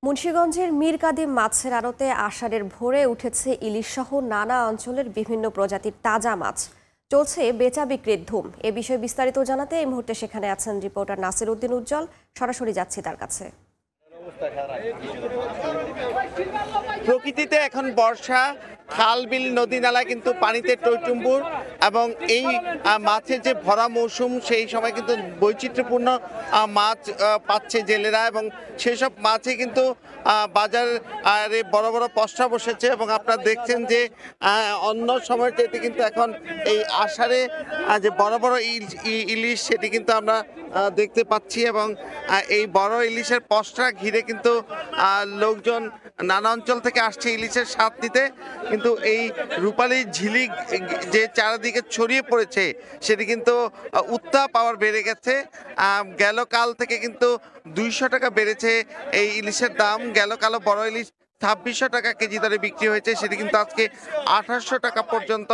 মুন্সিগঞ্জের মীর কাদিম মাছের আড়তে আষাঢ়ের ভোরে উঠেছে ইলিশসহ নানা অঞ্চলের বিভিন্ন প্রজাতির তাজা মাছ। চলছে বেচা বিক্রির ধুম। এ বিষয়ে বিস্তারিত জানাতে এই মুহূর্তে সেখানে আছেন রিপোর্টার নাসির উদ্দিন উজ্জ্বল। সরাসরি যাচ্ছি তার কাছে। প্রকৃতিতে এখন বর্ষা, খাল বিল নদী নালা কিন্তু পানিতে টইটুম্বুর এবং এই মাছের যে ভরা মৌসুম, সেই সময় কিন্তু বৈচিত্র্যপূর্ণ মাছ পাচ্ছে জেলেরা এবং সেই সব মাছে কিন্তু বাজারে বড় বড় পসরা বসেছে এবং আপনারা দেখছেন যে অন্য সময়ের চাইতে কিন্তু এখন এই আষাঢ়ে যে বড় বড় ইলিশ সেটি কিন্তু আমরা দেখতে পাচ্ছি এবং এই বড় ইলিশের পসরা ঘিরে কিন্তু লোকজন নানা অঞ্চল থেকে আসছে ইলিশের স্বাদ নিতে। কিন্তু এই রূপালী ঝিলিক যে চারিদিকে ছড়িয়ে পড়েছে সেটি কিন্তু উত্তাপ পাওয়ার বেড়ে গেছে। গেল কাল থেকে কিন্তু 200 টাকা বেড়েছে এই ইলিশের দাম। গেল কালও বড় ইলিশ 2600 টাকা কেজি দরে বিক্রি হয়েছে, সেটি কিন্তু আজকে 2800 টাকা পর্যন্ত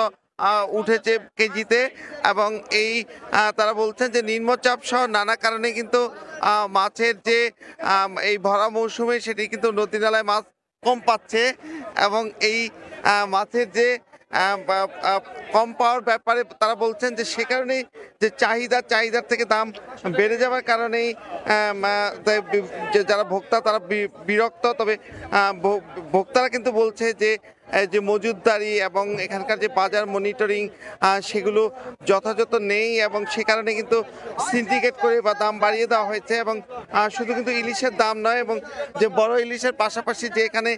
উঠেছে কেজিতে। এবং এই তারা বলছেন যে নিম্নচাপ সহ নানা কারণে কিন্তু মাছের যে এই ভরা মৌসুমে সেটি কিন্তু নদী নালায় মাছ কম পাচ্ছে এবং এই মাছের যে কম পাওয়ার ব্যাপারে তারা বলছেন যে সে কারণেই যে চাহিদার থেকে দাম বেড়ে যাওয়ার কারণেই যারা ভোক্তা তারা বিরক্ত। তবে ভোক্তারা কিন্তু বলছে যে যে মজুতদারি এবং এখানকার যে বাজার মনিটরিং সেগুলো যথাযথ নেই এবং সে কারণে কিন্তু সিন্ডিকেট করে বা দাম বাড়িয়ে দেওয়া হয়েছে। এবং শুধু কিন্তু ইলিশের দাম নয়, এবং যে বড় ইলিশের পাশাপাশি যে এখানে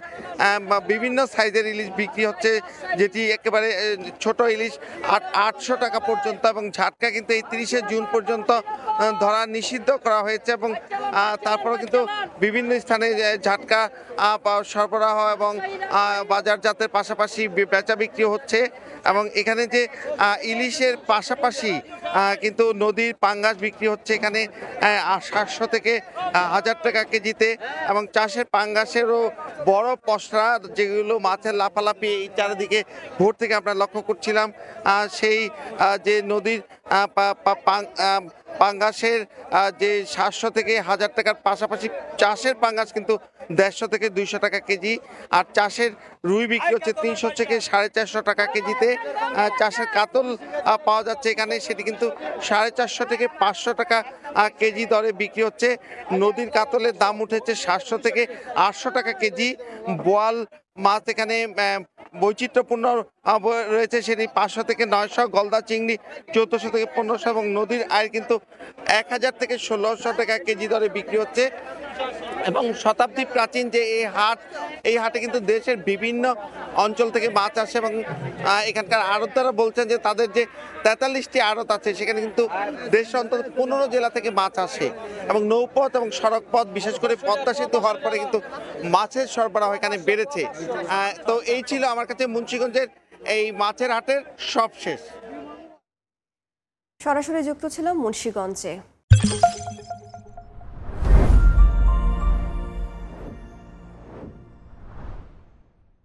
বিভিন্ন সাইজের ইলিশ বিক্রি হচ্ছে, যেটি একেবারে ছোট ইলিশ 800 টাকা পর্যন্ত এবং ঝাটকা কিন্তু এই 30শে জুন পর্যন্ত ধরা নিষিদ্ধ করা হয়েছে। এবং তারপরে কিন্তু বিভিন্ন স্থানে ঝাটকা সরবরাহ এবং বাজারজাতের পাশাপাশি বেচা বিক্রি হচ্ছে। এবং এখানে যে ইলিশের পাশাপাশি কিন্তু নদীর পাঙ্গাস বিক্রি হচ্ছে এখানে 700 থেকে 1000 টাকা কেজিতে। এবং চাষের পাঙ্গাসেরও বড় পসরা, যেগুলো মাছের লাফালাফি এই চারিদিকে ভোর থেকে আমরা লক্ষ্য করছিলাম, সেই যে নদীর পাঙ্গাসের যে 700 থেকে 1000 টাকার পাশাপাশি চাষের পাঙ্গাস কিন্তু 150 থেকে 200 টাকা কেজি। আর চাষের রুই বিক্রি হচ্ছে 300 থেকে 450 টাকা কেজিতে। চাষের কাতল পাওয়া যাচ্ছে এখানে, সেটি কিন্তু 450 থেকে 500 টাকা কেজি দরে বিক্রি হচ্ছে। নদীর কাতলের দাম উঠেছে 700 থেকে 800 টাকা কেজি। বোয়াল মাছ এখানে বৈচিত্র্যপূর্ণ রয়েছে, সেটি 500 থেকে 900। গলদা চিংড়ি 1400 থেকে 1500 এবং নদীর আয় কিন্তু 1000 থেকে 1600 টাকা কেজি দরে বিক্রি হচ্ছে। এবং শতাব্দী প্রাচীন যে এই হাটে কিন্তু দেশের বিভিন্ন অঞ্চল থেকে মাছ আসে এবং এখানকার আড়তদাররা বলছেন যে তাদের যে 43টি আড়ত আছে সেখানে কিন্তু দেশের অন্তত 15 জেলা থেকে মাছ আসে। এবং নৌপথ এবং সড়ক পথ, বিশেষ করে পদ্মা সেতু হওয়ার পরে কিন্তু মাছের সরবরাহ এখানে বেড়েছে। তো এই ছিল আমার কাছে মুন্সিগঞ্জের এই মাছের হাটের সবশেষ। সরাসরি যুক্ত ছিলাম মুন্সিগঞ্জে।